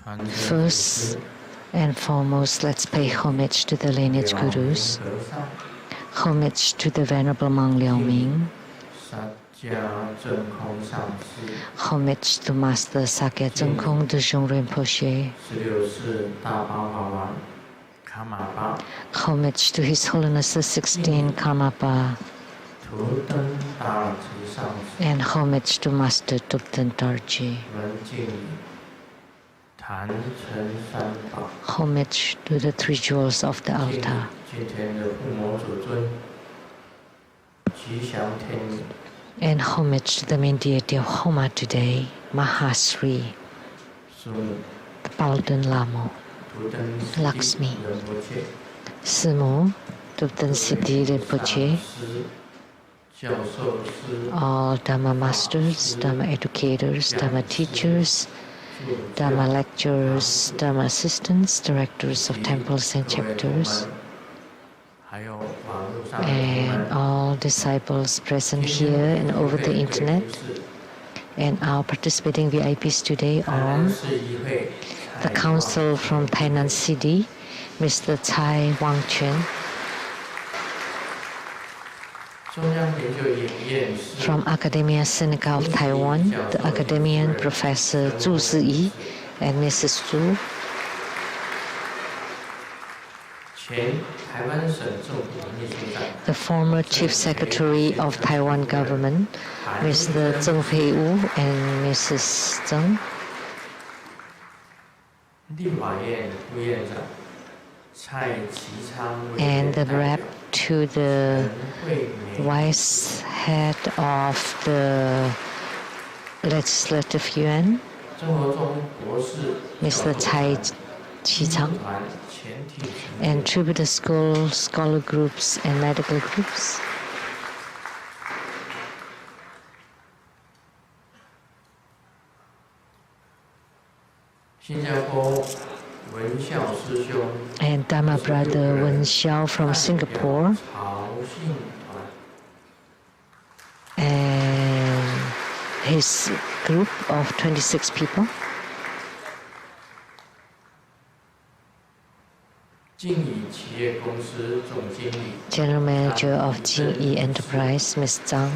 First and foremost, let's pay homage to the lineage gurus, homage to the Venerable Monk Liao Ming, homage to Master Sakya Zhengkong Dezhong Rinpoche, homage to His Holiness the 16th Karmapa, and homage to Master Tupten Tarji. Homage to the three jewels of the altar. And homage to the main deity of Homa today, Mahasri, the Palden Lamo, Lakshmi, Simu, Tupten Siddhi Rinpoche, all Dharma masters, Dharma educators, Dharma teachers, Dharma lecturers, Dharma assistants, directors of temples and chapters, and all disciples present here and over the internet, and our participating VIPs today are the council from Tainan City, Mr. Tsai Wangquan, from Academia Sinica of Taiwan, the academician Professor Zhu Ziyi and Mrs. Zhu, the former Chief Secretary of Taiwan Government, Mr. Zheng Pei-Wu and Mrs. Zheng, and the rep to the vice head of the Legislative Yuan, Mr. Cai Qichang, and tribute school, scholar groups, and medical groups. And Dharma brother Wen Xiao from Singapore, and his group of 26 people. General Manager of Jingyi Enterprise, Ms. Zhang.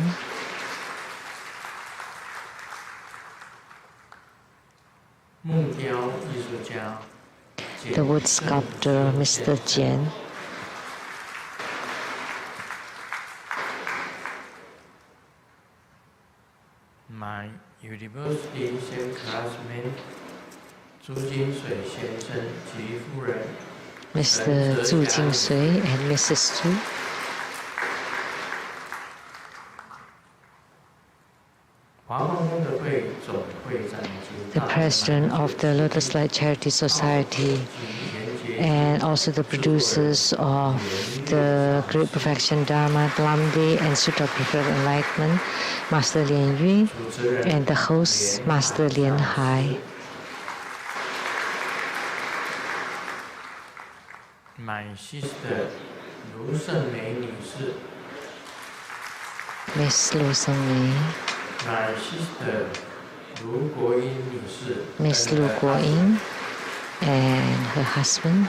The wood sculptor, Mr. Jian. My university same classmate, Zhu Jinsui 先生及夫人 Mr. Zhu Jinsui and Mrs. Zhu. The president of the Lotus Light Charity Society, and also the producers of the Great Perfection Dharma, Lamdre and Sutra Preferred Enlightenment, Master Lian Yue, and the host, Master Lian Hai. My sister, Lu Shengmei 女士 Miss Lu Shengmei. My sister, Lu Guoyin 女士 Miss Lu Guoyin and her husband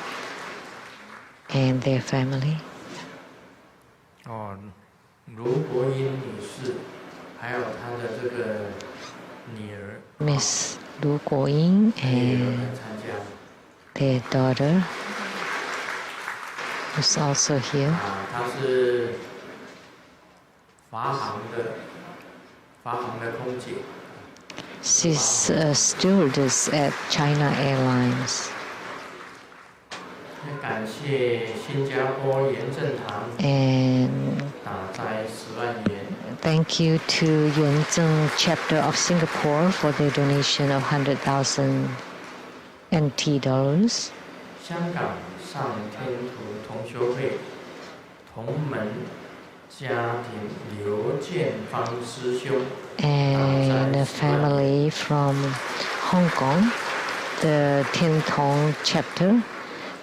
and their family. 卢国英女士，还有她的这个女儿 Miss Lu Guoyin and their daughter is also here. 她是法航的空姐。 She's a stewardess at China Airlines. 感谢新加坡严正堂 And 打斋10万元。 thank you to Yuanzheng chapter of Singapore for their donation of 100,000 NT dollars. 香港上天图同修会同门家庭刘建芳师兄 And a family from Hong Kong, the Tin Tong chapter,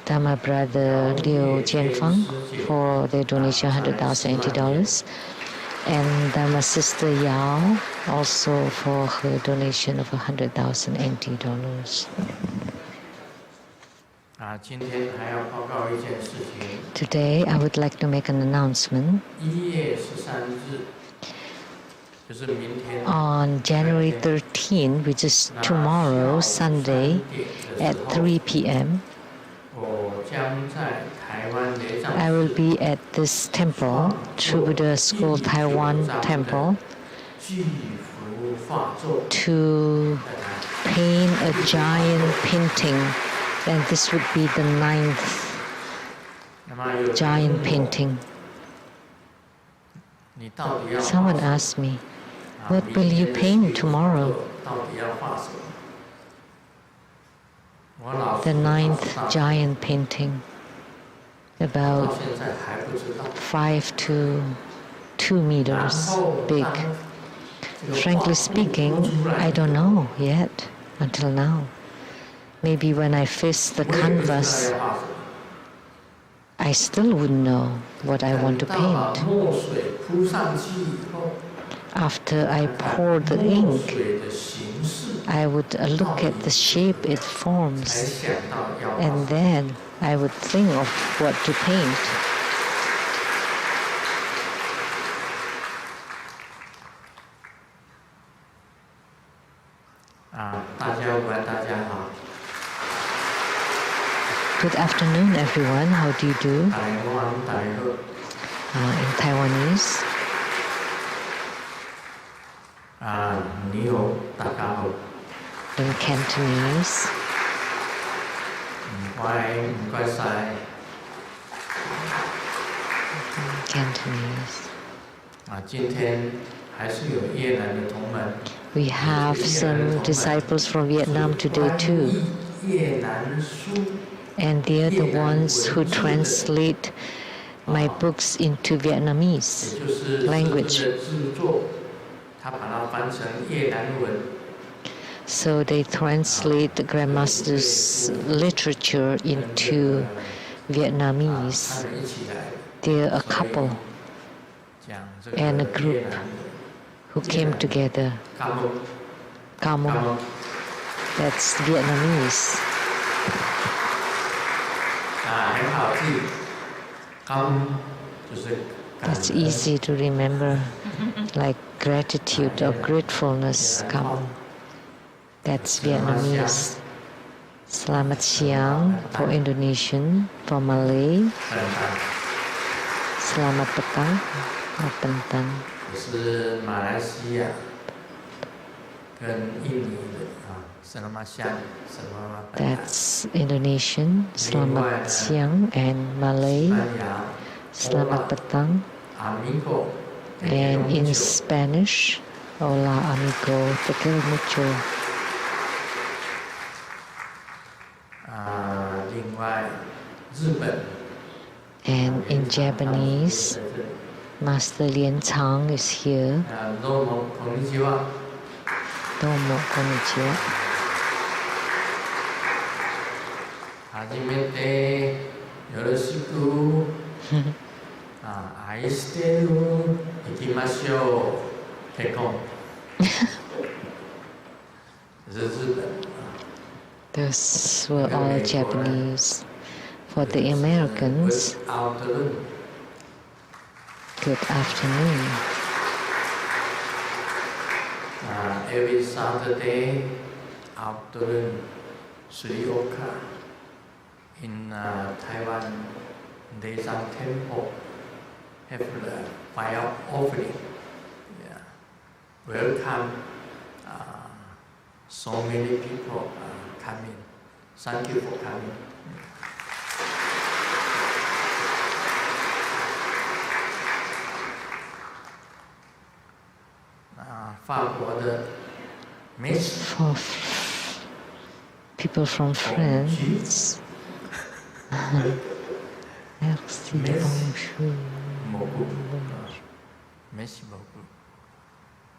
Dharma brother Liu Jianfang for their donation 100,000 NT dollars, and Dharma sister Yao also for her donation of 100,000 NT dollars. Today, I would like to make an announcement. On January 13, which is tomorrow, Sunday, at 3 p.m., I will be at this temple, True Buddha School, Taiwan Temple, to paint a giant painting, and this would be the 9th giant painting. Someone asked me, what will you paint tomorrow? The 9th giant painting, about 5 to 2 meters big. Frankly speaking, I don't know yet, until now. Maybe when I face the canvas, I still wouldn't know what I want to paint. After I pour the ink, I would look at the shape it forms, and then I would think of what to paint. Good afternoon, everyone. How do you do? In Taiwanese. In Cantonese. Cantonese. We have some disciples from Vietnam today too. And they are the ones who translate my books into Vietnamese language. So they translate the Grandmaster's literature into Vietnamese. They're a couple and a group who came together. Kamung, that's Vietnamese. That's easy to remember, like gratitude or gratefulness. Kamung. That's Vietnamese. Selamat siang for Indonesian, for Malay. Selamat petang or pentang. That's Indonesian, selamat siang, and Malay, selamat petang. And in Spanish, hola amigo, te quiero mucho. And in Japanese, Master Lien Chang is here. Domo konnichiwa. はじめてよろしく愛してる行きましょう結婚 Those were all Japanese. For the Americans, good afternoon. Every Saturday afternoon, 3 o'clock in Taiwan, there's some temple have the fire offering. Yeah. Welcome. So many people coming. Thank you for coming. For people from France, merci, bonjour. Merci beaucoup.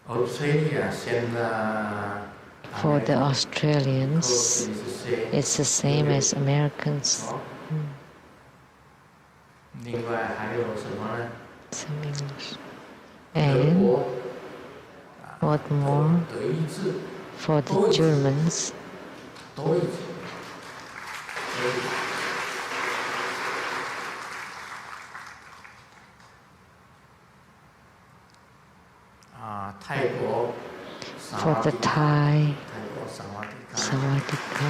Australia send For the Australians, it's the same as Americans. Some English. And what more for the Germans? For the Thai, Sawadika.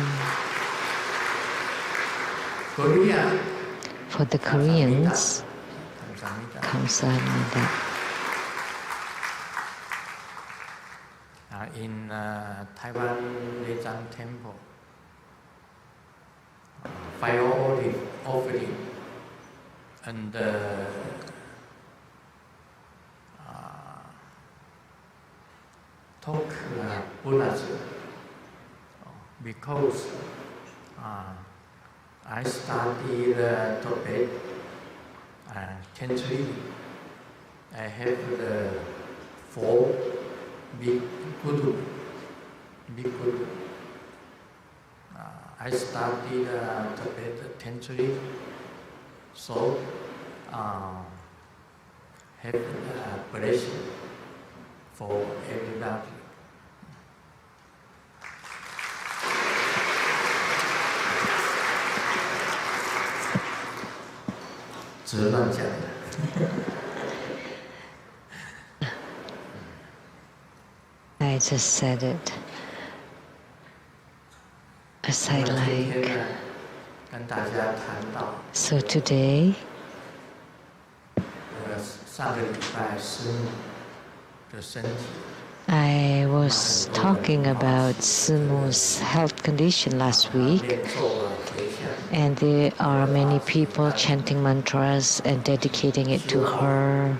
Korea. For the Koreans, Kamsahamnida. In Taiwan Lezang Temple, fire offering and talk Buddhism, because I study the Tibet country. I have the 4 big guru. I study the Tibet country, so have a blessing for everybody. I just said it as I like. So today, I was talking about Simu's health condition last week, and there are many people chanting mantras and dedicating it to her,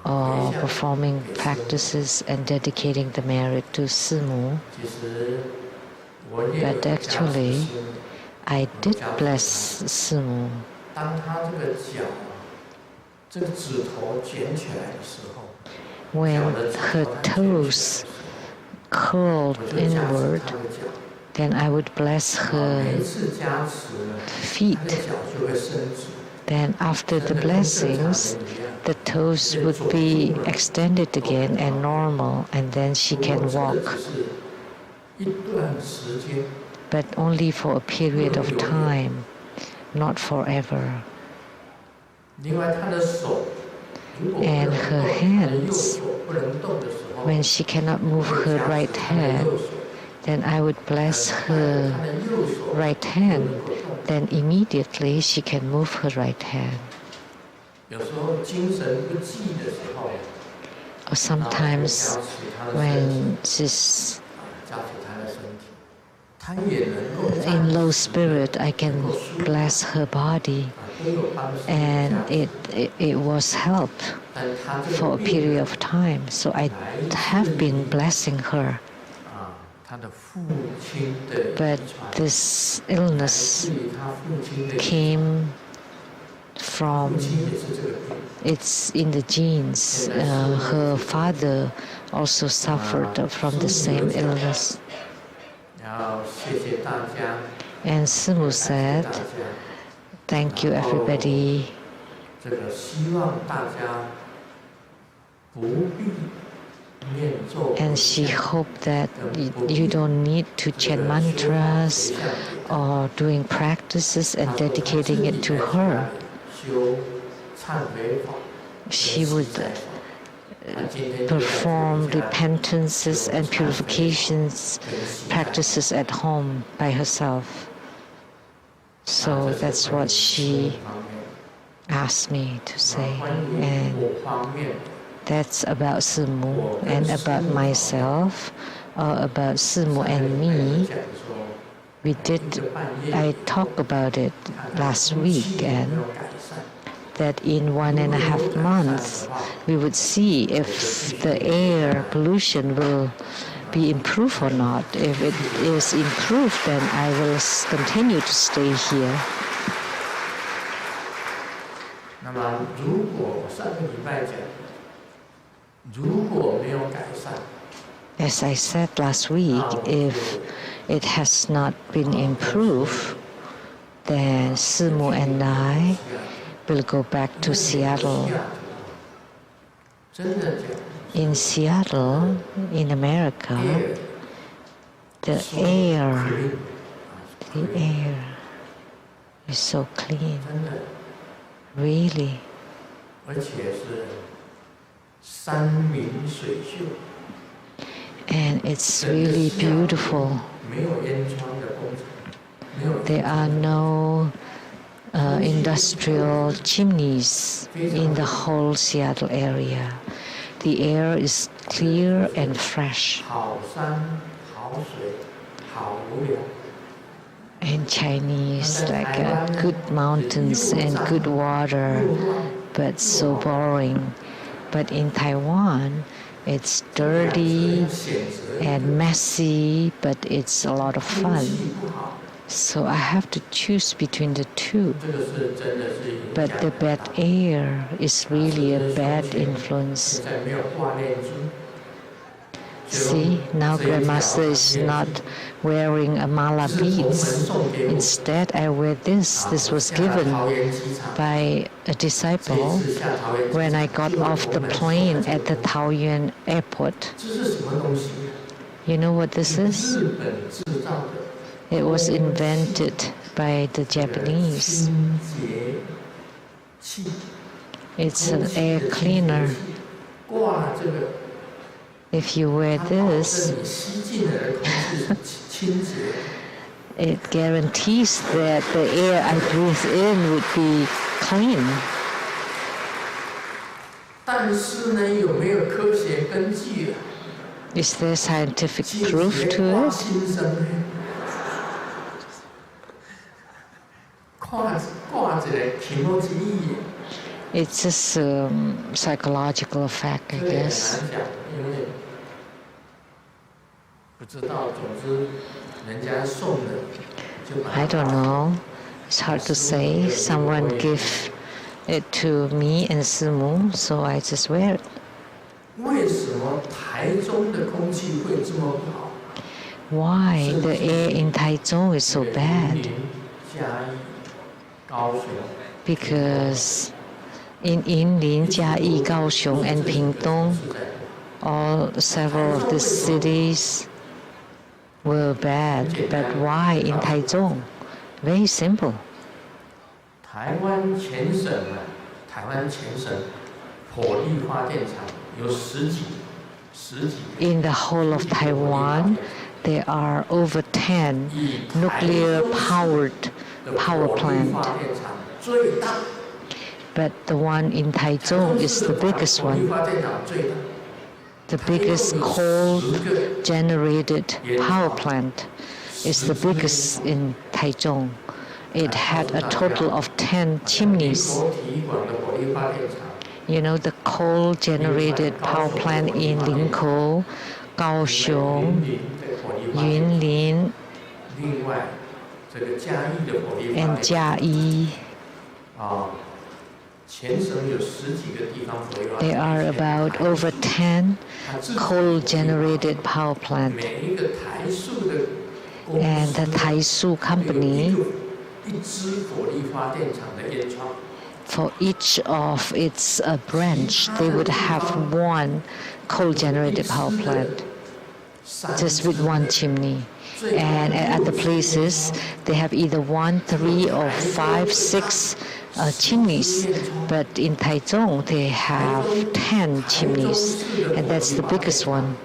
or performing practices and dedicating the merit to Simu. But actually, I did bless Simu. When her toes curled inward, then I would bless her feet. Then after the blessings, the toes would be extended again and normal, and then she can walk. But only for a period of time, not forever. And her hands, when she cannot move her right hand, then I would bless her right hand. Then immediately she can move her right hand. Or sometimes when she's in low spirit, I can bless her body, and it was help for a period of time. So I have been blessing her. But this illness came from, it's in the genes. Her father also suffered from the same illness. And Simu said, thank you everybody. And she hoped that you don't need to chant mantras or doing practices and dedicating it to her. She would perform repentances and purifications practices at home by herself. So that's what she asked me to say. And that's about Simu. And about myself, or about Simu and me, I talked about it last week, and that in 1.5 months we would see if the air pollution will be improved or not. If it is improved, then I will continue to stay here. As I said last week, if it has not been improved, then Simu and I will go back to Seattle. In Seattle, in America, the air is so clean, really. And it's really beautiful. There are no industrial chimneys in the whole Seattle area. The air is clear and fresh. In Chinese, like good mountains and good water, but so boring. But in Taiwan, it's dirty and messy, but it's a lot of fun. So I have to choose between the two. But the bad air is really a bad influence. See, now Grandmaster is not wearing a mala beads. Instead, I wear this. This was given by a disciple when I got off the plane at the Taoyuan airport. You know what this is? It was invented by the Japanese. It's an air cleaner. If you wear this, it guarantees that the air I breathe in would be clean. Is there scientific proof to it? It's just a psychological effect, I guess. I don't know. It's hard to say. Someone gave it to me and Simu, so I just wear it. Why the air in Taichung is so bad? Because in Yinlin, Jiayi, Kaohsiung, and Pingtung, several of the cities were bad. But why in Taichung? Very simple. In the whole of Taiwan, there are over 10 nuclear-powered power plants. But the one in Taichung is the biggest one. The biggest coal-generated power plant is the biggest in Taichung. It had a total of 10 chimneys. You know, the coal-generated power plant in Linkou, Kaohsiung, Yunlin, and Jiayi. There are about over 10 coal-generated power plants. And the Taisu company, for each of its branch, they would have one coal-generated power plant, just with one chimney. And at other places, they have either 1, 3, or 5, 6 chimneys. But in Taichung, they have 10 chimneys, and that's the biggest one.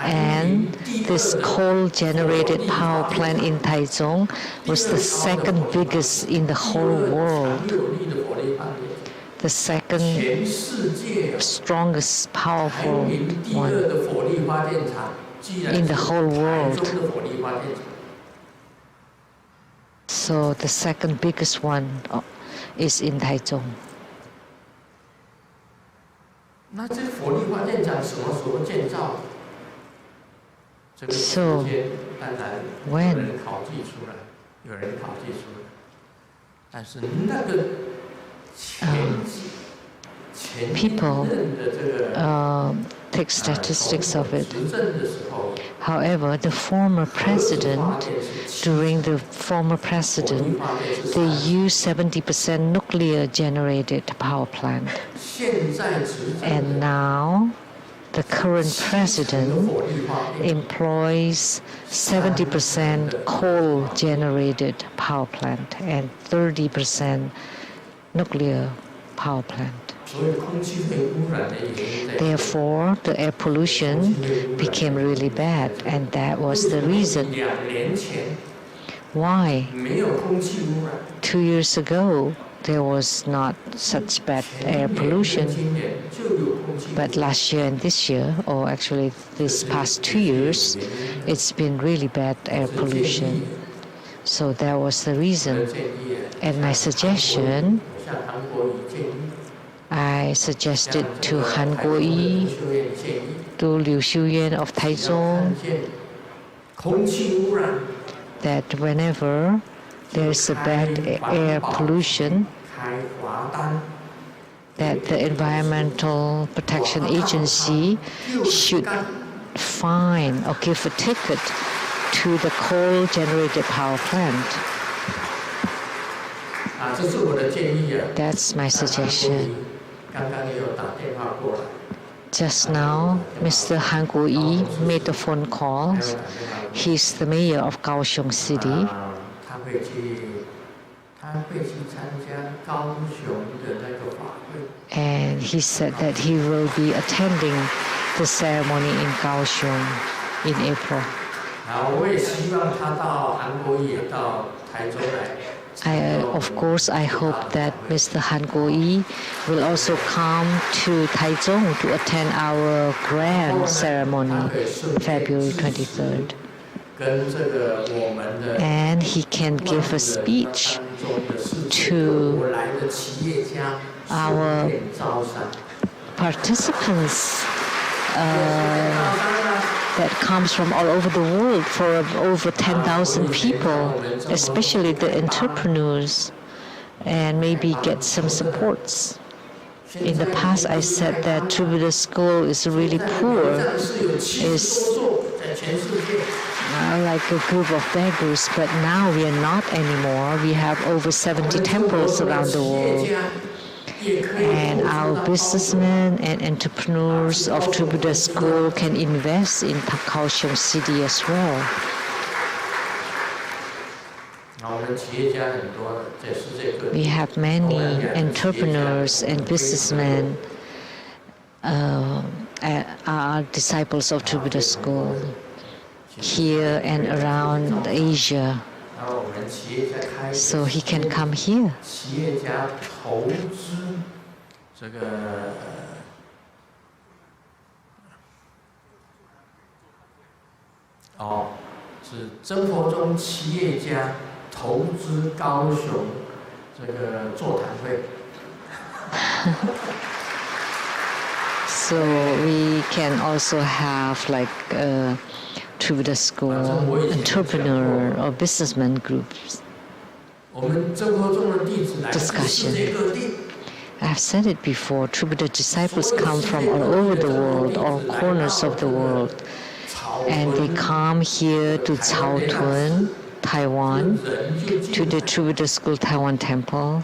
And this coal-generated power plant in Taichung was the second biggest in the whole world. The second strongest, powerful one in the whole world. So the second biggest one is in Taichung. So when people take statistics of it. However, the former president, during the former president, they used 70% nuclear-generated power plant. And now, the current president employs 70% coal-generated power plant and 30% nuclear power plant. Therefore, the air pollution became really bad, and that was the reason. Why? 2 years ago, there was not such bad air pollution. But last year and this year, or actually this past 2 years, it's been really bad air pollution. So that was the reason. And my suggestion, I suggested to Han Guoyi, to Liu Xiuyan of Taichung, that whenever there's a bad air pollution, that the Environmental Protection Agency should fine or give a ticket to the coal-generated power plant. That's my suggestion. Just now, Mr. Han Guoyi made a phone call. He's the mayor of Kaohsiung City. And he said that he will be attending the ceremony in Kaohsiung in April. Of course, I hope that Mr. Han Guoyi will also come to Taichung to attend our grand ceremony, February 23rd. And he can give a speech to our participants that comes from all over the world, for over 10,000 people, especially the entrepreneurs, and maybe get some supports. In the past, I said that Troubadour School is really poor, is like a group of beggars, but now we are not anymore. We have over 70 temples around the world. And our businessmen and entrepreneurs of Troubadour School can invest in Kaohsiung City as well. We have many entrepreneurs and businessmen are disciples of Troubadour School here and around Asia. So he can come here. So we can also have like Troubadour School entrepreneur or businessman groups discussion. I've said it before, Troubadour disciples come from all over the world, all corners of the world, and they come here to Caotun, Taiwan, to the Troubadour School Taiwan Temple,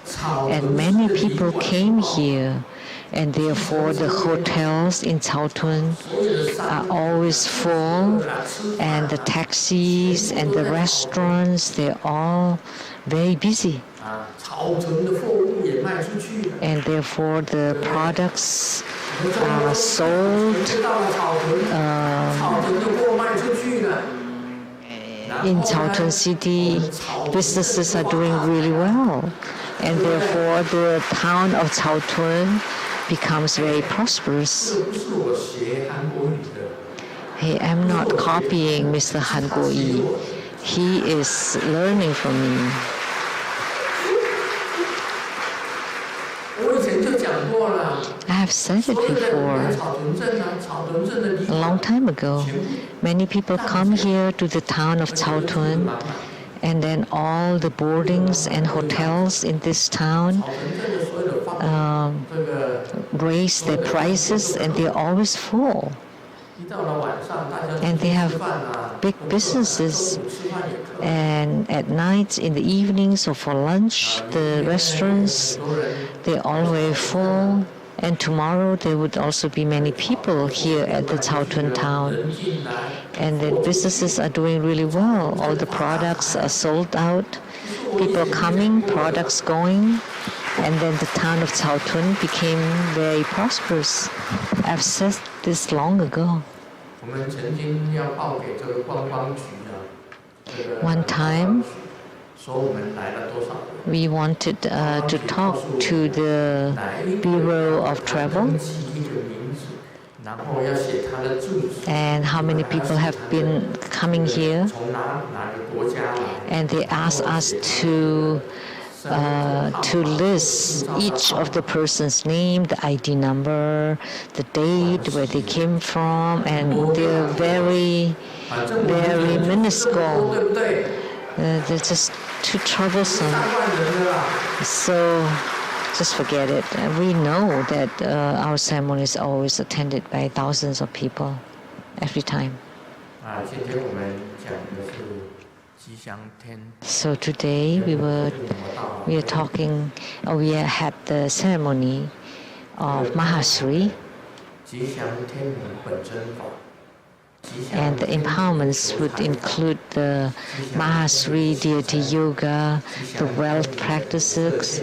and many people came here, and therefore the hotels in Caotun are always full, and the taxis and the restaurants, they're all very busy. And therefore the products are sold in Caotun City. Businesses are doing really well, and therefore the town of Caotun becomes very prosperous. Hey, I'm not copying Mr. Han Guoyi. He is learning from me. I have said it before, a long time ago. Many people come here to the town of Caotun, and then all the boardings and hotels in this town raise their prices, and they're always full. And they have big businesses, and at night, in the evenings, or for lunch, the restaurants, they're always full. And tomorrow there would also be many people here at the Caotun town. And the businesses are doing really well. All the products are sold out. People coming, products going. And then the town of Caotun became very prosperous. I've said this long ago. One time, we wanted to talk to the Bureau of Travel and how many people have been coming here, and they asked us to list each of the person's name, the ID number, the date, where they came from, and they're very, very minuscule. They're just too troublesome. So just forget it. We know that our ceremony is always attended by thousands of people every time. So today we had the ceremony of Mahasri, and the empowerments would include the Mahasri deity yoga, the wealth practices,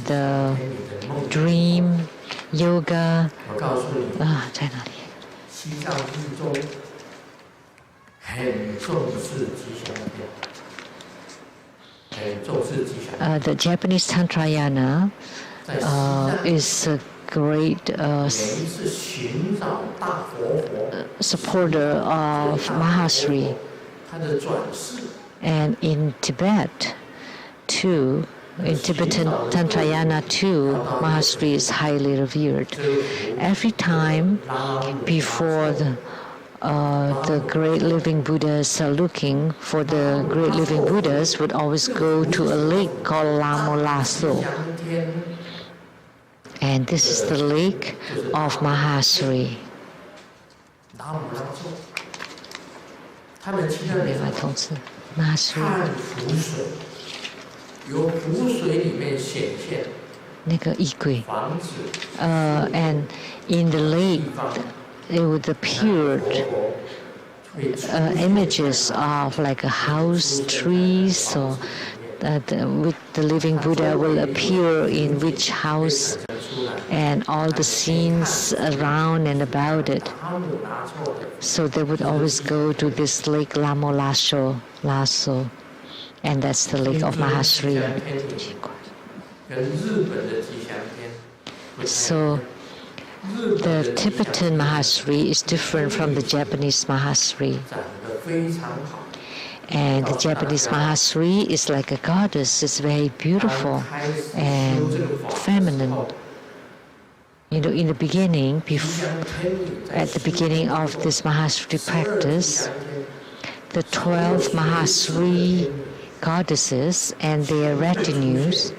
the dream yoga. 在哪里？ The Japanese Tantrayana is a great supporter of Mahasri. And in Tibet, too, in Tibetan Tantrayana too, Mahasri is highly revered. Every time before the great living Buddhas are looking for the great living Buddhas would always go to a lake called Lamdre. And this is the lake of Mahasri. Mahasri. 由湖水里面显现 and in the lake it would appear images of like a house, trees, or with the living Buddha will appear in which house, and all the scenes around and about it. So they would always go to this lake Lasso, and that's the lake of Mahasri. So the Tibetan Mahasri is different from the Japanese Mahasri. And the Japanese Mahasri is like a goddess. It's very beautiful and feminine. You know, in the beginning, at the beginning of this Mahasri practice, the 12 Mahasri goddesses and their retinues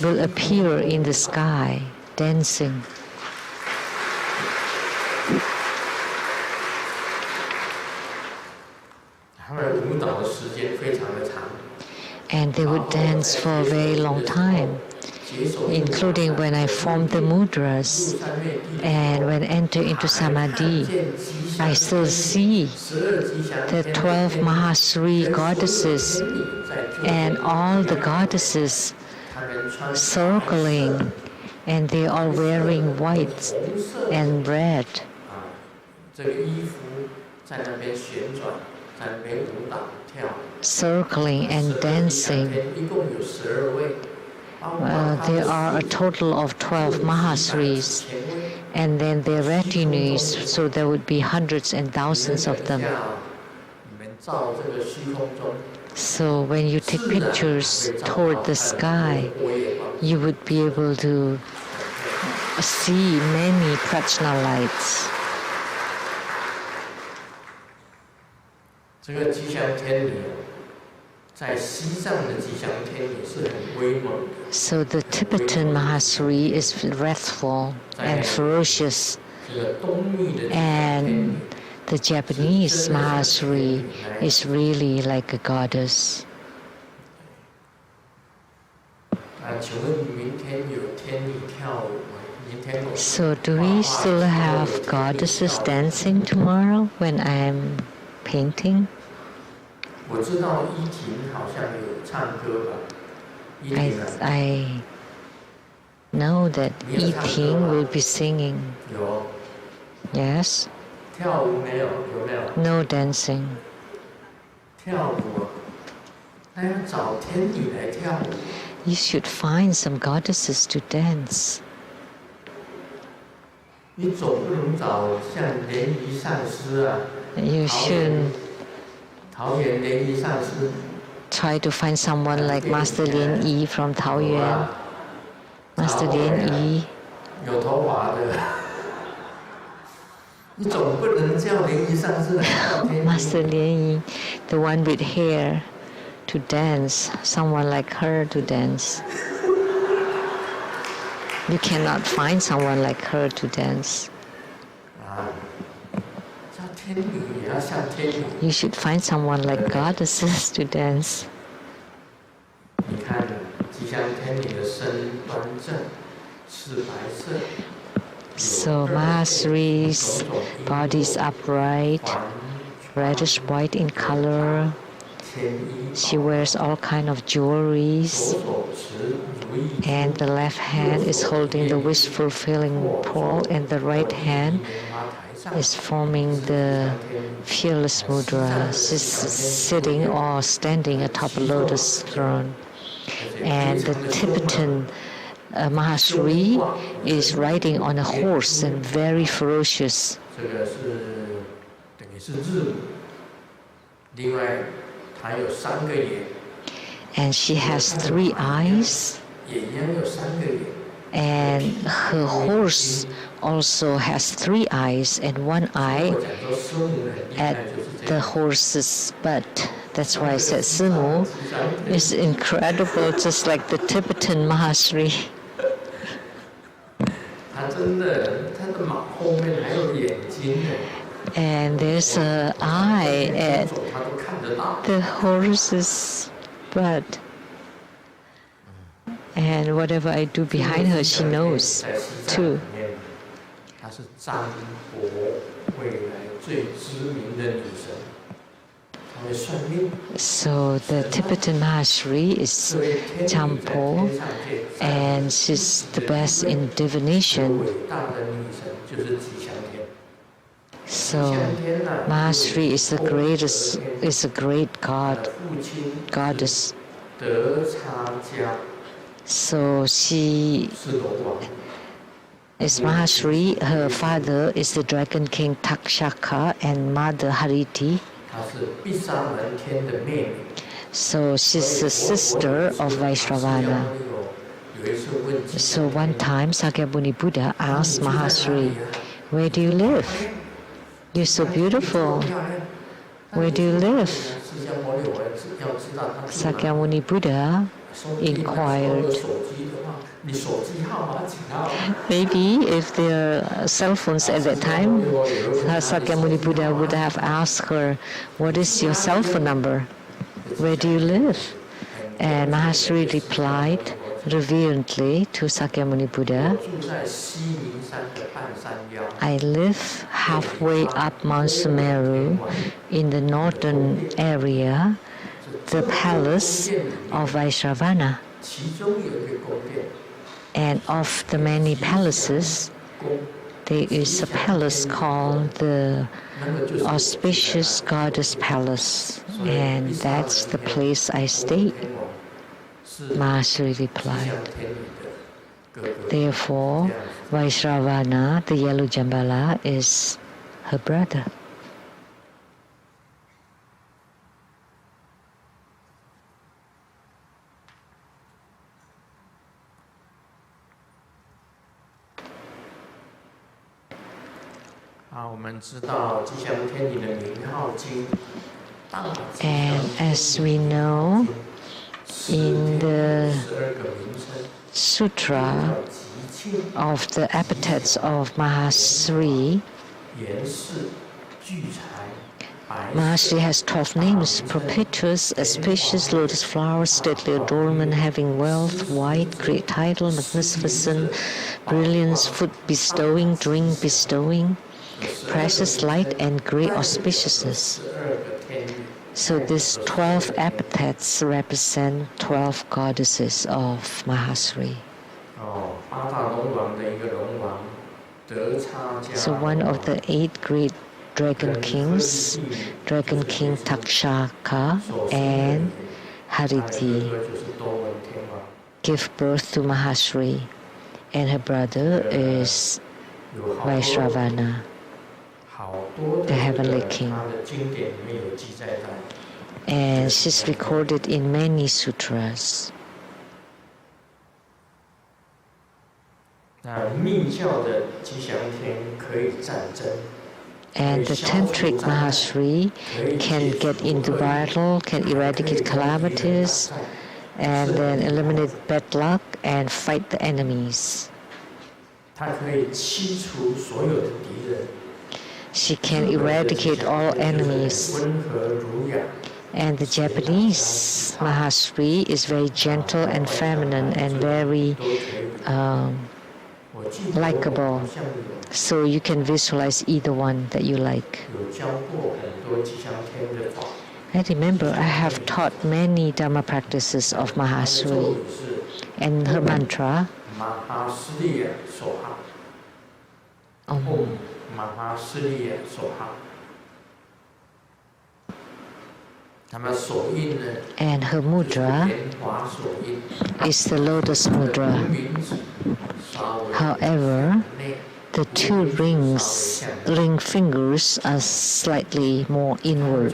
will appear in the sky, dancing. And they would dance for a very long time, including when I formed the mudras and when I enter into samadhi. I still see the 12 Mahasri goddesses and all the goddesses circling, and they are wearing white and red. Circling and dancing. There are a total of 12 Mahasris, and then their retinues, so there would be hundreds and thousands of them. So when you take pictures toward the sky, you would be able to see many prajna lights. So the Tibetan Mahasri is wrathful and ferocious, and the Japanese Mahasri is really like a goddess. So do we still have goddesses dancing tomorrow when I'm painting? I know that eating will be singing. 有 Yes, 跳舞没有？有没有？ no dancing. 跳舞啊，那要找天女来跳舞。 You should find some goddesses to dance. 你总不能找像莲姨上师啊， You should 桃园莲姨上师， try to find someone like Master Lien Yi from Taoyuan. Master Lien Yi. 有头发的，你总不能叫莲姨上师来跳天女。 Master Lien Yi, the one with hair, to dance, someone like her to dance. You cannot find someone like her to dance. 啊，叫天女也要像天女。 You should find someone like goddesses to dance. 你看吉祥天女的身端正，是白色。 So Mahasri's body is upright, reddish white in color. She wears all kind of jewelries, and the left hand is holding the wish-fulfilling pole, and the right hand is forming the fearless mudra. She's sitting or standing atop a lotus throne. And the Tibetan Mahasri is riding on a horse and very ferocious. 这个是等于是日母，另外她有3个眼， And she has 3 eyes, 也一样有3个眼。 and her horse also has 3 eyes and 1 eye 我讲说师母很厉害 at 就是这 the 样。 horse's butt. That's why I said Simu is incredible, just like the Tibetan Mahasri. 她真的，她的马后面还有眼睛呢， And there's an eye at 走她都看得到。 the horse's butt. And whatever I do behind her, she knows 在西藏 too. 里面，她是占卜未来最知名的女神，她会算命。 So the Tibetan Mahasri is 这位天女在 Champo, 天上界， and she's the best in 最 divination. 伟大的女神就是吉祥天。 So Mahasri is the greatest, is a great god, 父亲 goddess. 德差家 So she 是龙王， is Mahasri. Her father is the Dragon King Takshaka and mother Hariti. 她是毗沙门天的妹妹。 So she's the sister of Vaishravana. 有一次问吉 So one time Sakyamuni Buddha asked Mahasri, "Where do you live? You're so beautiful. Where do you live?" 释迦牟尼，我要知道他住哪。 Sakyamuni Buddha 手机那时候 inquired. 有手机的话，你手机号码几号？ Maybe if there are cell phones at that time, Sakyamuni Buddha would have asked her, "What is your cell phone number? Where do you live?" And Mahasri replied reverently to Sakyamuni Buddha, 住在西明山的半山腰。 "I live halfway up Mount Sumeru in the northern area, the palace of Vaishravana. 其中有一个宫殿， And of the many palaces, 宫 there is a palace called the 那个就是 Auspicious Goddess Palace, and that's the place I stay." 天王，是 Mahasri 吉 replied. 祥天女的哥哥。 Therefore, Vaishravana, the yellow Jambala, is her brother. Ah, 我们知道吉祥天女的名号经，大吉祥 And as we know, in the 12个名称， Sutra 叫吉庆、 of the epithets of Mahasri, 严氏、聚财、白 Mahasri has 12 names: propitious, auspicious, lotus flower, stately adornment, having wealth, white, great title, magnificent, brilliance, food bestowing, drink bestowing, precious light, and great auspiciousness. 12个天女。 So these 12 epithets represent 12 goddesses of Mahasri. 哦，8 also one of the 8 great dragon kings, Dragon King Takshaka and Hariti, give birth to Mahasri, and her brother is Vaishravana, the heavenly king. And she's recorded in many sutras. And the tantric Mahasri can get into battle, can eradicate calamities, and then eliminate bad luck and fight the enemies. She can eradicate all enemies. And the Japanese Mahasri is very gentle and feminine and very likable. So you can visualize either one that you like. I remember I have taught many Dharma practices of Mahasri, and her mantra, and her mudra is the lotus mudra. However, the 2 ring fingers are slightly more inward.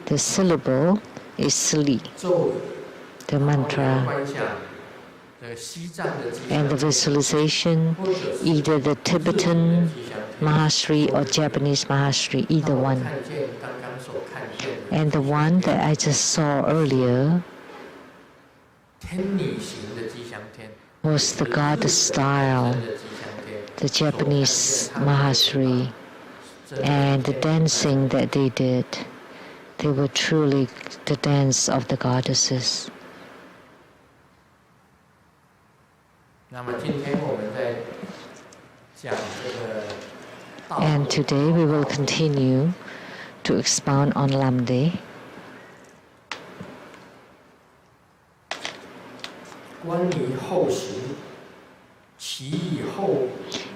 The syllable is Sli, the mantra, and the visualization, either the Tibetan Mahasri or Japanese Mahasri, either one. And the one that I just saw earlier was the goddess style, the Japanese Mahasri, and the dancing that they did. They were truly the dance of the goddesses. And today we will continue to expound on Lamdre.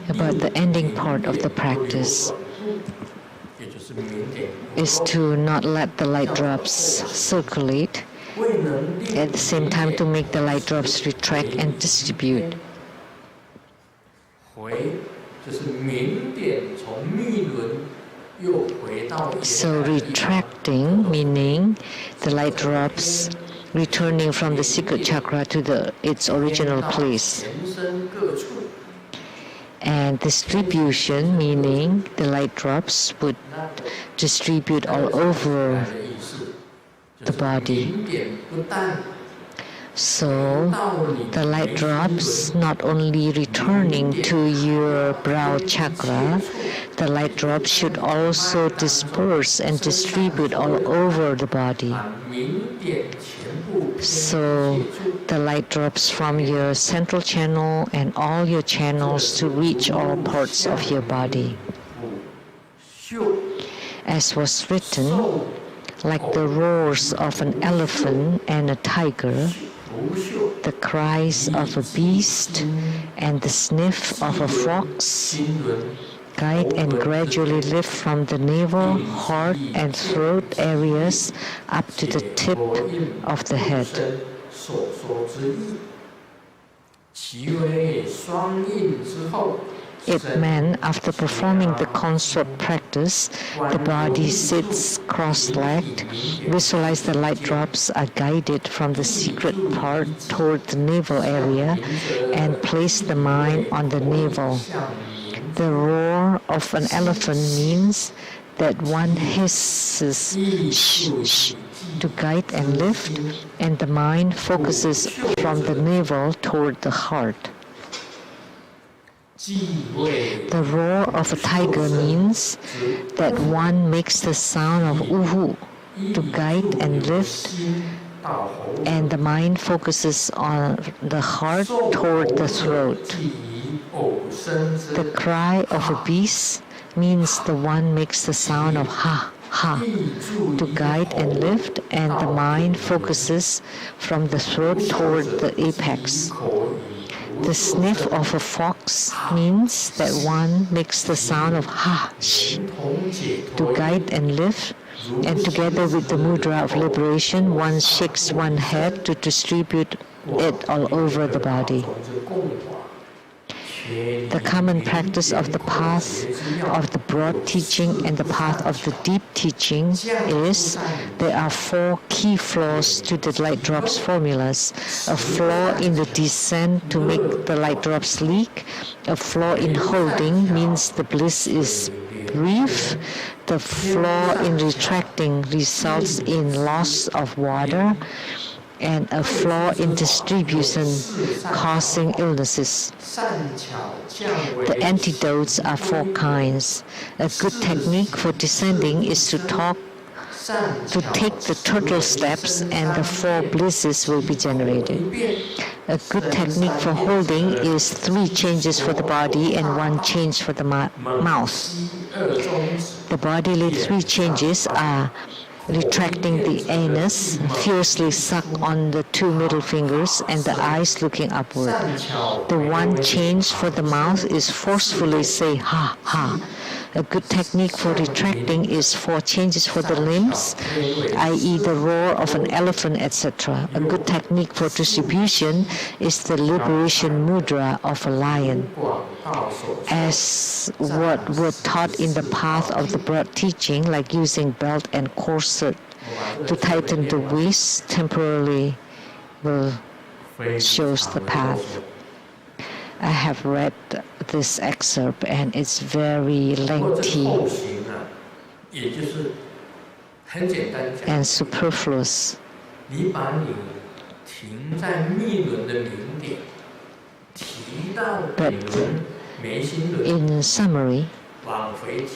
About the ending part of the practice is to not let the light drops circulate, at the same time to make the light drops retract and distribute. So retracting, meaning the light drops returning from the secret chakra to its original place. And distribution, meaning the light drops would distribute all over the body. So the light drops not only returning to your brow chakra, the light drops should also disperse and distribute all over the body. So the light drops from your central channel and all your channels to reach all parts of your body. As was written, like the roars of an elephant and a tiger, the cries of a beast and the sniff of a fox, guide and gradually lift from the navel, heart, and throat areas up to the tip of the head. It meant after performing the consort practice, the body sits cross-legged. Visualize the light drops are guided from the secret part toward the navel area and place the mind on the navel. The roar of an elephant means that one hisses shh, shh, to guide and lift, and the mind focuses from the navel toward the heart. The roar of a tiger means that one makes the sound of uhu to guide and lift, and the mind focuses on the heart toward the throat. The cry of a beast means the one makes the sound of ha, ha, to guide and lift, and the mind focuses from the throat toward the apex. The sniff of a fox means that one makes the sound of ha, sh, to guide and lift, and together with the mudra of liberation, one shakes one head to distribute it all over the body. The common practice of the path of the broad teaching and the path of the deep teaching is there are 4 key flaws to the light drops formulas. A flaw in the descent to make the light drops leak. A flaw in holding means the bliss is brief. The flaw in retracting results in loss of water. And a flaw in distribution causing illnesses. The antidotes are 4 kinds. A good technique for descending is to take the turtle steps and the 4 blisses will be generated. A good technique for holding is 3 changes for the body and 1 change for the mouth. The bodily 3 changes are retracting the anus, fiercely suck on the 2 middle fingers, and the eyes looking upward. The 1 change for the mouth is forcefully say ha, ha. A good technique for retracting is 4 changes for the limbs, i.e. the roar of an elephant, etc. A good technique for distribution is the liberation mudra of a lion. As what were taught in the path of the broad teaching, like using belt and corset to tighten the waist temporarily, will shows the path. I have read this excerpt and it's very lengthy and superfluous. But in summary,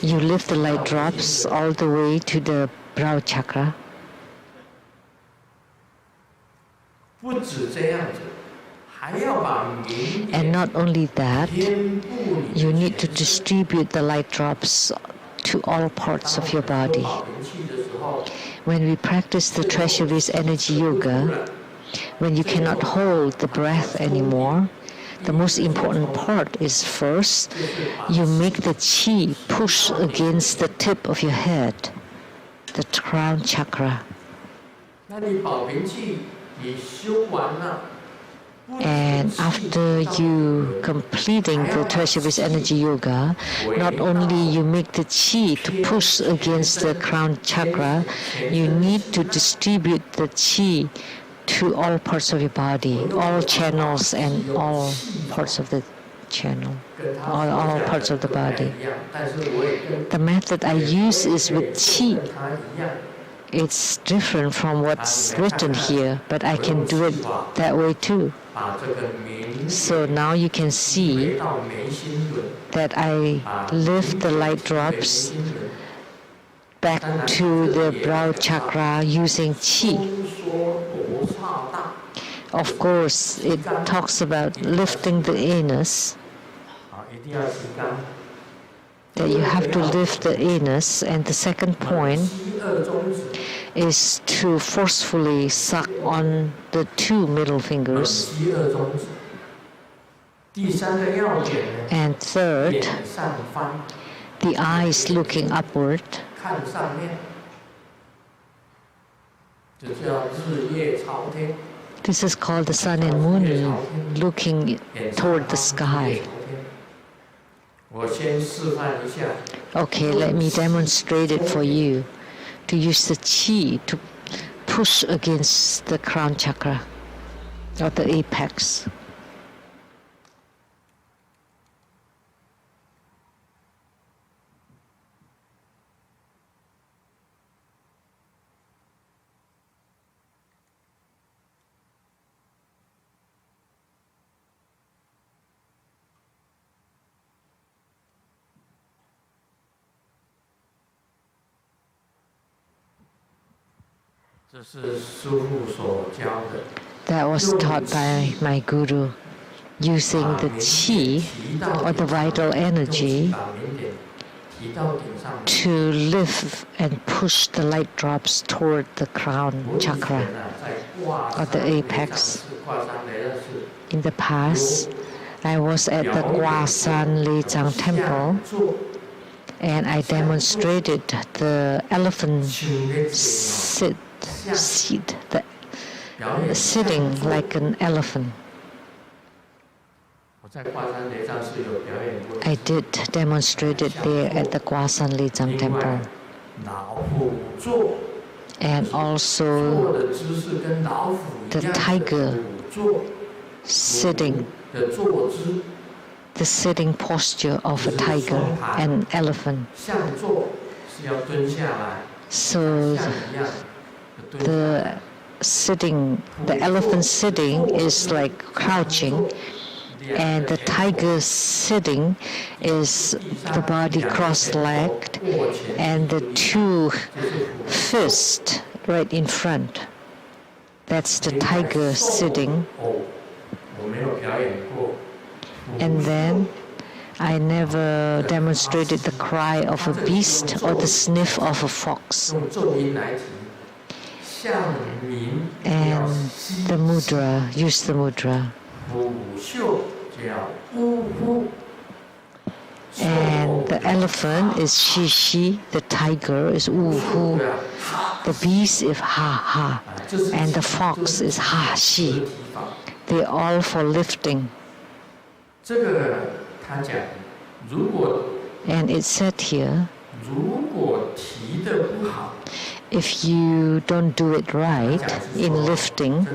you lift the light drops all the way to the brow chakra. And not only that, you need to distribute the light drops to all parts of your body. When we practice the treasuries energy yoga, when you cannot hold the breath anymore, the most important part is first, you make the chi push against the tip of your head, the crown chakra. And after you completing the treasuries energy yoga, not only you make the chi to push against the crown chakra, you need to distribute the chi to all parts of your body, all channels and all parts of the channel, all parts of the body. The method I use is with chi. It's different from what's written here, but I can do it that way too. So now you can see that I lift the light drops back to the brow chakra using chi. Of course, it talks about lifting the anus, that you have to lift the anus, and the second point is to forcefully suck on the 2 middle fingers. And third, the eyes looking upward. This is called the sun and moon looking toward the sky. Okay, let me demonstrate it for you. To use the chi to push against the crown chakra or the apex. That was taught by my guru, using the chi or the vital energy to lift and push the light drops toward the crown chakra or the apex. In the past, I was at the Gwasan Lechang temple and I demonstrated the elephant seat, sitting like an elephant. I did demonstrate it there at the Gwasan Lechang temple. And also the tiger sitting, the sitting posture of a tiger and elephant. So the elephant sitting is like crouching, and the tiger sitting is the body cross-legged and the two fists right in front. That's the tiger sitting. And then I never demonstrated the cry of a beast or the sniff of a fox. And the mudra, use the mudra. And the elephant is shi, the tiger is hu, the beast is ha, and the fox is ha, shi. They're all for lifting. And it said here, if you don't do it right in lifting,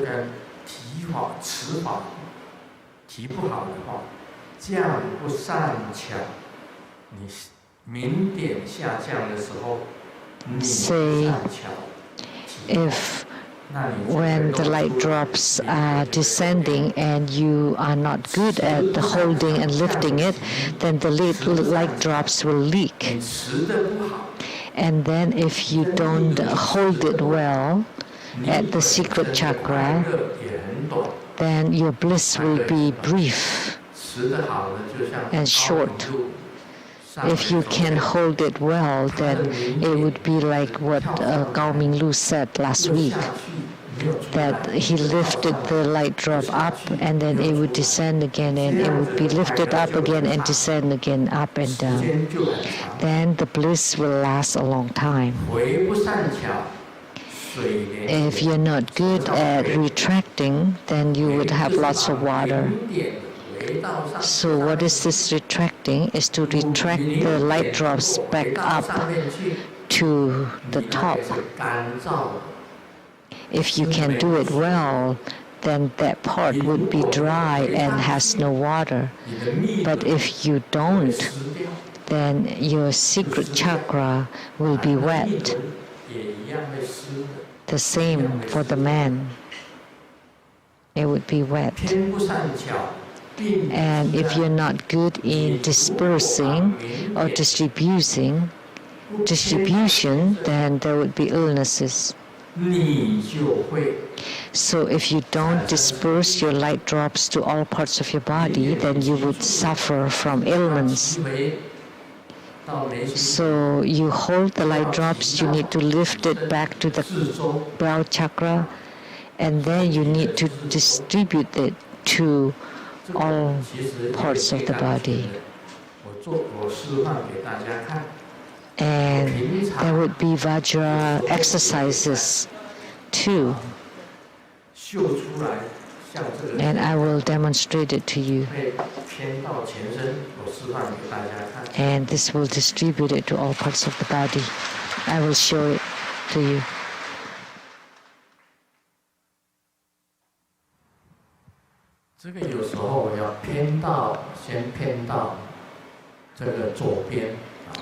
say if when the light drops are descending and you are not good at the holding and lifting it, then the light drops will leak. And then if you don't hold it well at the secret chakra, then your bliss will be brief and short. If you can hold it well, then it would be like what Gao Minglu said last week, that he lifted the light drop up and then it would descend again, and it would be lifted up again and descend again, up and down. Then the bliss will last a long time. If you're not good at retracting, then you would have lots of water. So what is this retracting? Is to retract the light drops back up to the top. If you can do it well, then that part would be dry and has no water. But if you don't, then your secret chakra will be wet. The same for the man. It would be wet. And if you're not good in dispersing or distribution, then there would be illnesses. So if you don't disperse your light drops to all parts of your body, then you would suffer from ailments. So you hold the light drops, you need to lift it back to the brow chakra, and then you need to distribute it to all parts of the body. And there would be Vajra exercises too. And I will demonstrate it to you. And this will distribute it to all parts of the body. I will show it to you.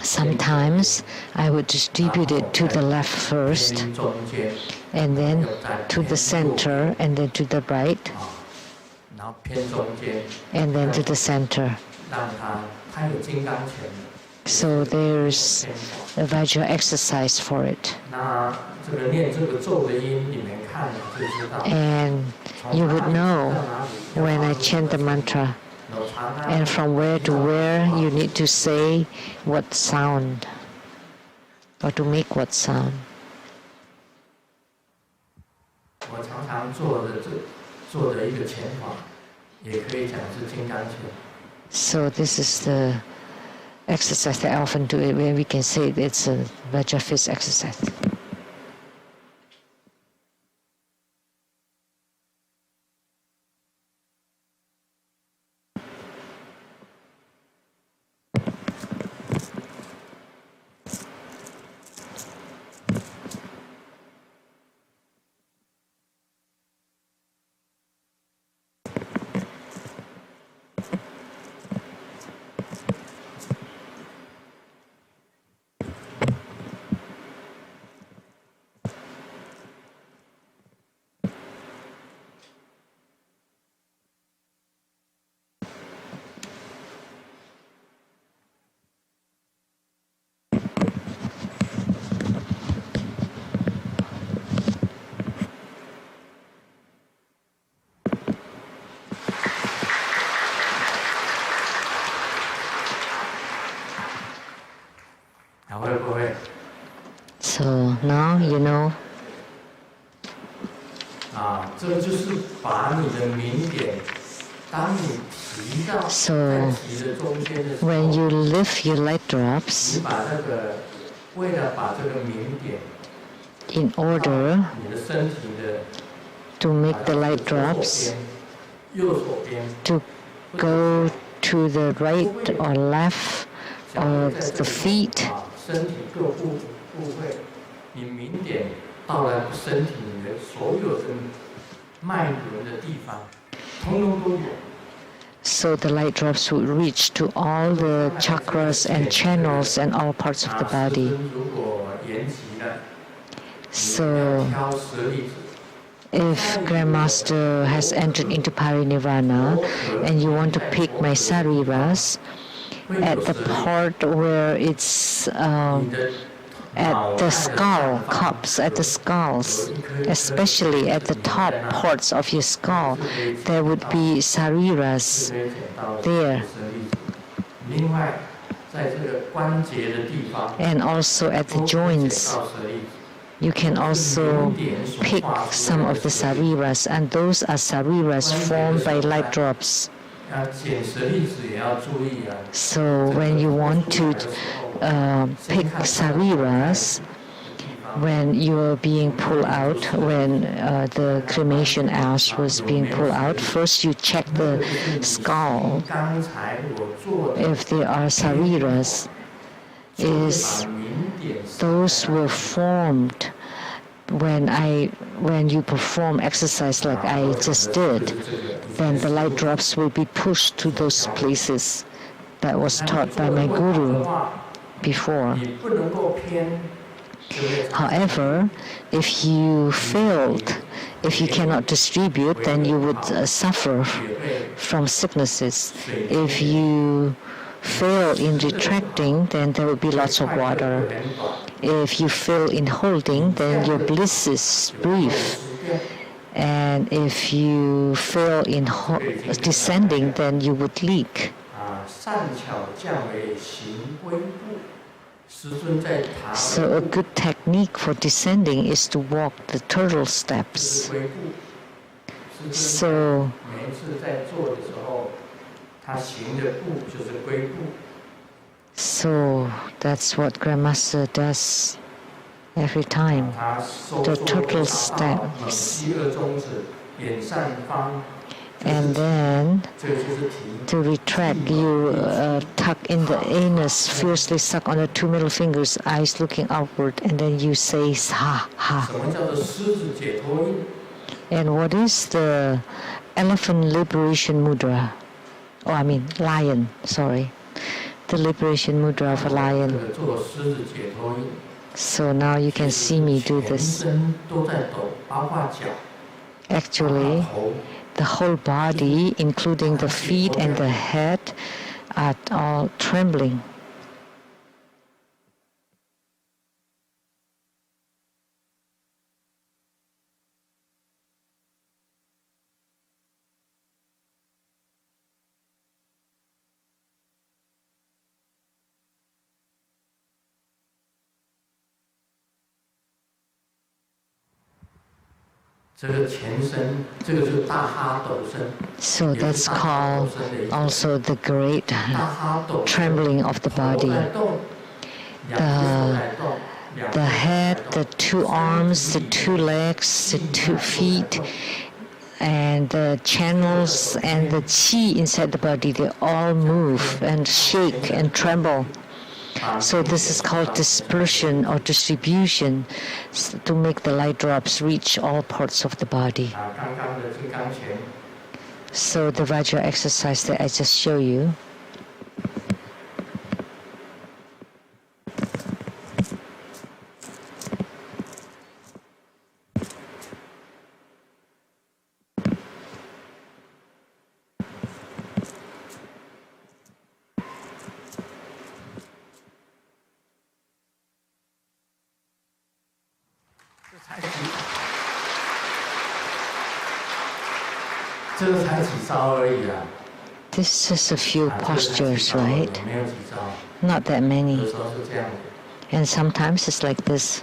Sometimes I would distribute it to the left first, and then to the center, and then to the right, and then to the center. So there's a Vajra exercise for it. And you would know when I chant the mantra, and from where to where you need to say what sound, or to make what sound. 也可以讲是金刚拳。 So this is the exercise that I often do it where we can say it's a Vajra fist exercise. So now you know. 这个就是把你的明点，当你提到在提的中间的时候， when you lift your light drops, 你把这个为了把这个明点 in order 你的身体的 to make the light drops 右手边 to go to the right or left of the feet, 身体各部位，你明点到了身体里面所有的脉轮的地方，通通都有。 so the light drops would reach to all the chakras and channels and all parts of the body. 如果延期了， So 挑10粒子。 if Grandmaster has entered into parinirvana and you want to pick my sariras, at the part where it's at the skull cups, at the skulls, especially at the top parts of your skull, there would be sariras there. And also at the joints, you can also pick some of the sariras, and those are sariras formed by light drops. So when you want to pick sariras, when you are being pulled out, when the cremation ash was being pulled out, first you check the skull. If there are sariras, those were formed when you perform exercise like I just did, then the light drops will be pushed to those places. That was taught by my guru before. However, if you failed, if you cannot distribute, then you would suffer from sicknesses. If you fail in retracting, then there will be lots of water. If you fail in holding, then your bliss is brief. And if you fail in descending, then you would leak. So a good technique for descending is to walk the turtle steps. So that's what Grandmaster does every time. The turtle steps. And then to retract, you tuck in the anus, fiercely suck on the 2 middle fingers, eyes looking outward, and then you say ha ha. And what is the elephant liberation mudra? Oh, I mean lion, sorry. The liberation mudra of a lion. So now you can see me do this. Actually, the whole body, including the feet and the head, are all trembling. So that's called also the great trembling of the body. The head, the two arms, the two legs, the 2 feet, and the channels and the qi inside the body, they all move and shake and tremble. So this is called dispersion or distribution to make the light drops reach all parts of the body. So the Vajra exercise that I just showed you, this is just a few postures, right? Not that many. And sometimes it's like this.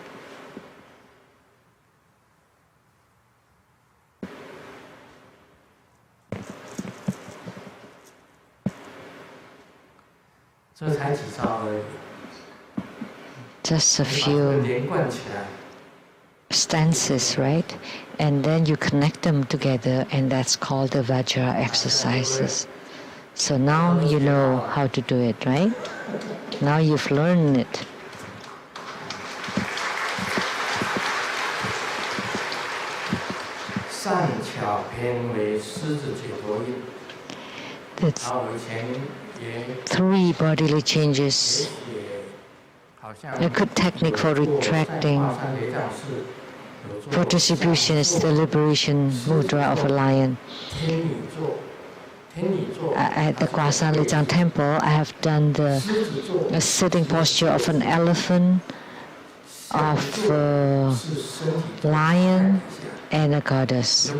Just a few stances, right? And then you connect them together, and that's called the Vajra exercises. So now you know how to do it, right? Now you've learned it. The 3 bodily changes. A good technique for retracting for distribution is the liberation mudra of a lion. At the Kwasan Lechang temple, I have done the sitting posture of an elephant, of a lion, and a goddess.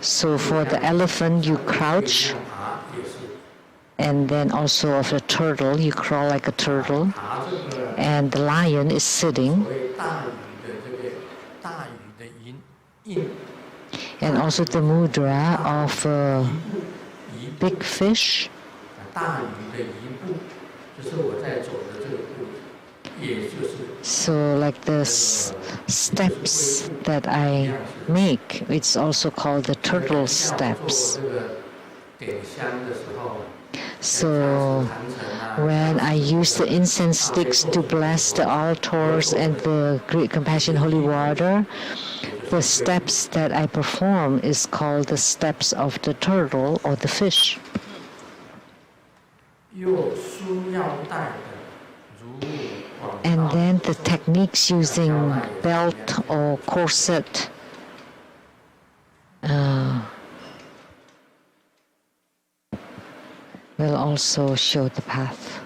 So for the elephant, you crouch, and then also of the turtle, you crawl like a turtle, and the lion is sitting. And also the mudra of a big fish. So like the steps that I make, it's also called the turtle steps. So when I use the incense sticks to bless the altars and the Great Compassion Holy Water, the steps that I perform is called the steps of the turtle or the fish. And then the techniques using belt or corset, will also show the path.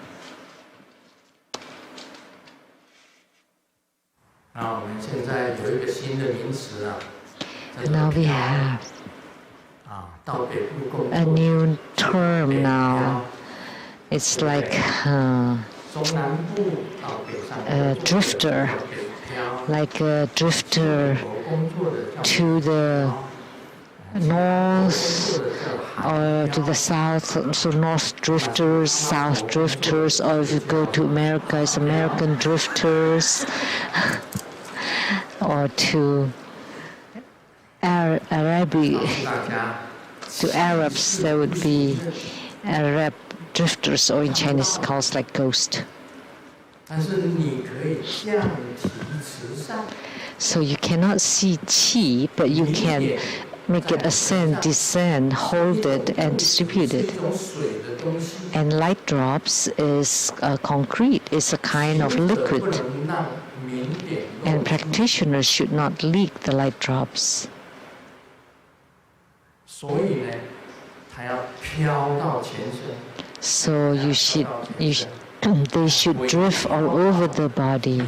Now we have a new term now. It's like a drifter, like a drifter to the north or to the south, so north drifters, south drifters, or if you go to America, it's American drifters, or to to Arabs, there would be Arab drifters, or in Chinese calls like ghost. So you cannot see qi, but you can make it ascend, descend, hold it, and distribute it. And light drops is concrete, it's a kind of liquid. And practitioners should not leak the light drops. So they should drift all over the body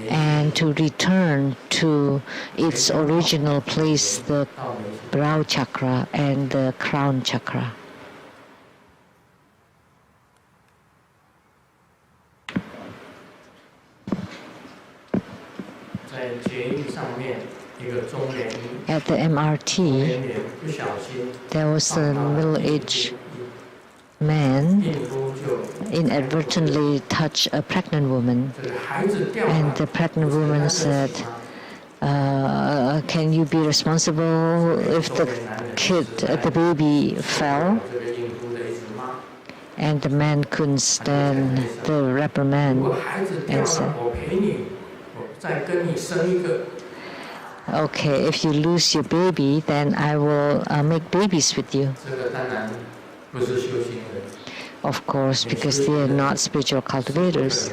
and to return to its original place, the brow chakra and the crown chakra. At the MRT, there was a middle-aged man inadvertently touched a pregnant woman, and the pregnant woman said, can you be responsible if the baby fell? And the man couldn't stand the reprimand and said, okay, if you lose your baby, then I will make babies with you. Of course, because they are not spiritual cultivators.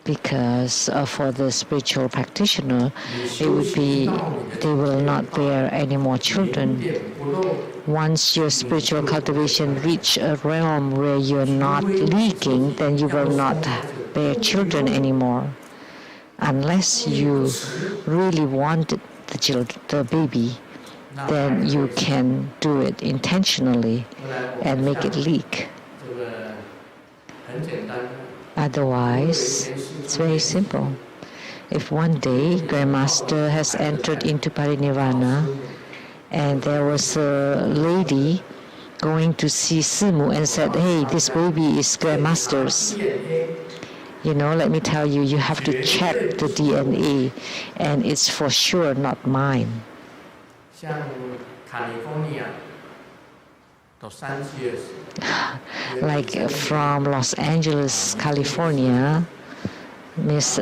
Because for the spiritual practitioner, it would be they will not bear any more children. Once your spiritual cultivation reach a realm where you're not leaking, then you will not bear children anymore, unless you really want the baby. Then you can do it intentionally and make it leak. Otherwise, it's very simple. If one day Grandmaster has entered into parinirvana and there was a lady going to see Simu and said, hey, this baby is Grandmaster's. Let me tell you, you have to check the DNA, and it's for sure not mine. Like from Los Angeles, California, Miss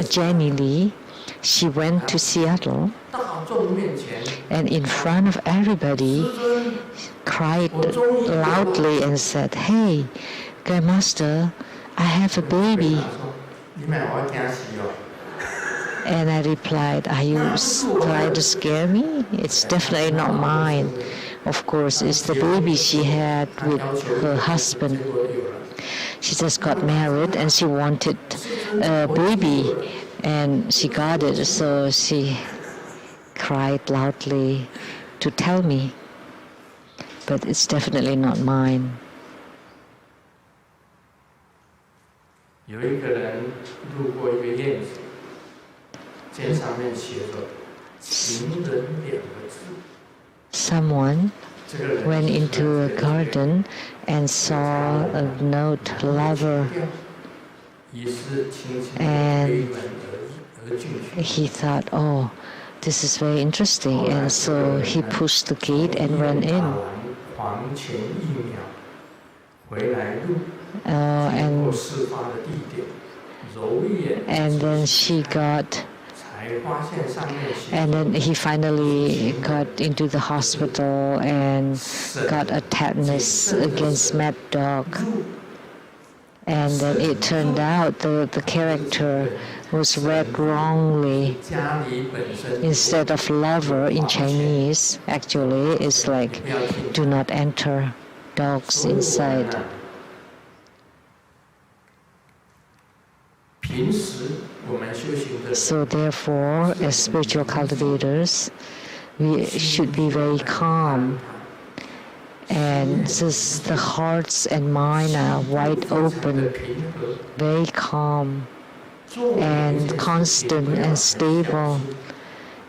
Jenny Lee, she went to Seattle and in front of everybody cried loudly and said, hey, Grandmaster, I have a baby. And I replied, are you trying to scare me? It's definitely not mine. Of course, it's the baby she had with her husband. She just got married and she wanted a baby and she got it, so she cried loudly to tell me. But it's definitely not mine. 有一个人路过一个院子，见上面写着“情人”2个字。 Someone went into a garden and saw a note, lover, and he thought, oh, this is very interesting, and so he pushed the gate and went in. And then she got, and then he finally got into the hospital and got a tetanus against mad dog. And then it turned out the character was read wrongly. Instead of lover in Chinese, actually it's like do not enter dogs inside. So therefore, as spiritual cultivators, we should be very calm. And just the hearts and mind are wide open, very calm and constant and stable.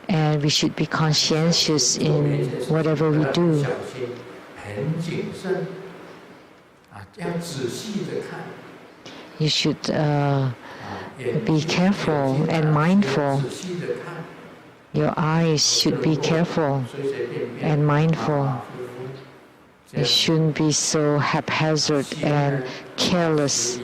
And we should be conscientious in whatever we do. You should be careful and mindful. Your eyes should be careful and mindful. You shouldn't be so haphazard and careless.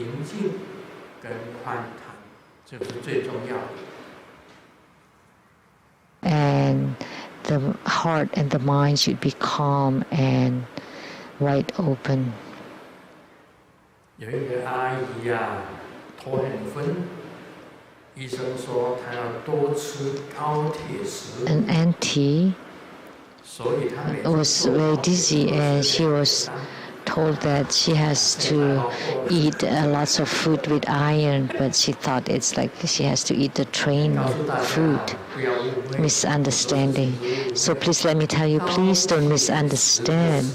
And the heart and the mind should be calm and wide open. 有一个阿姨啊，头很昏，医生说她要多吃高铁食物。An auntie was very dizzy and she was told that she has to eat lots of food with iron, but she thought it's like she has to eat the train food. Misunderstanding. So please let me tell you, please don't misunderstand.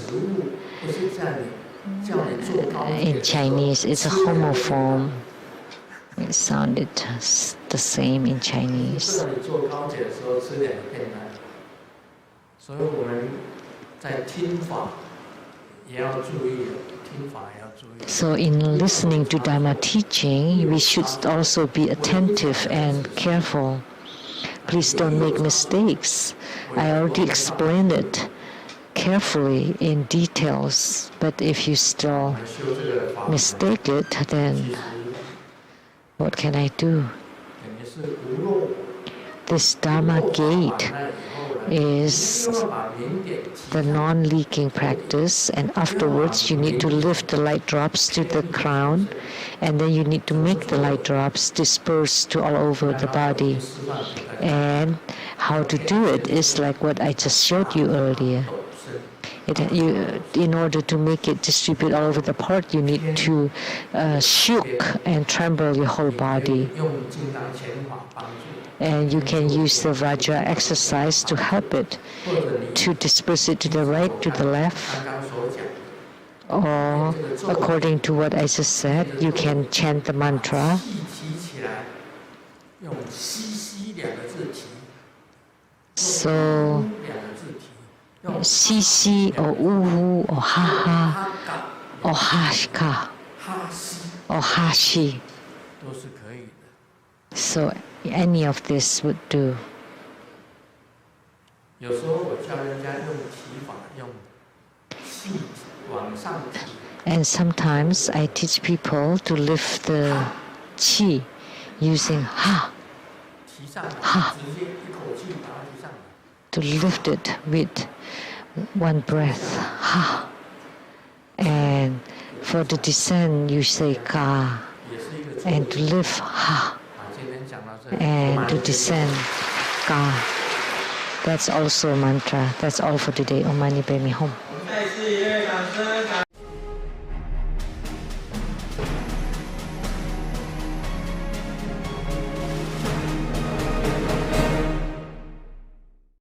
In Chinese, it's a homophone. It sounded the same in 知 Chinese. 道你坐高铁的时候吃2个便当，所以我们在听法也要注意，听法也要注意。 So in listening to Dharma teaching, we should also be attentive and careful. Please don't make mistakes. I already explained it carefully in details, but if you still 修这个法门 mistake it, 其 then 实 what can I do? 等于是无漏。 This Dharma gate is the non-leaking practice, and afterwards you need to lift the light drops to the crown, and then you need to make the light drops disperse to all over the body. And how to do it is like what I just showed you earlier. In order to make it distribute all over the part, you need to shook and tremble your whole body. 用金刚拳法帮助， And you can use the Vajra exercise to help it, 或者你 to disperse it to the right, to the left, 刚刚所讲， or according to what I just said, you can chant the mantra. 气提起来，用西西2个字提， So, 2个字提，用 Sisi or Uhu or Haha 哈嘎 or Hashka 哈西 or Hashi. 都是可以的。 So, any of this would do. 有时候我教人家用提法，用气往上提， And sometimes I teach people to lift the qi using Ha, 提上来，哈直接一口气把它提上来。 to lift it with one breath. Ha. And for the descent, you say Ka. 也是一个 And to lift Ha. 今天讲到这里， And to descend Ka. That's also a mantra. That's all for today. Om Mani Padme Hum.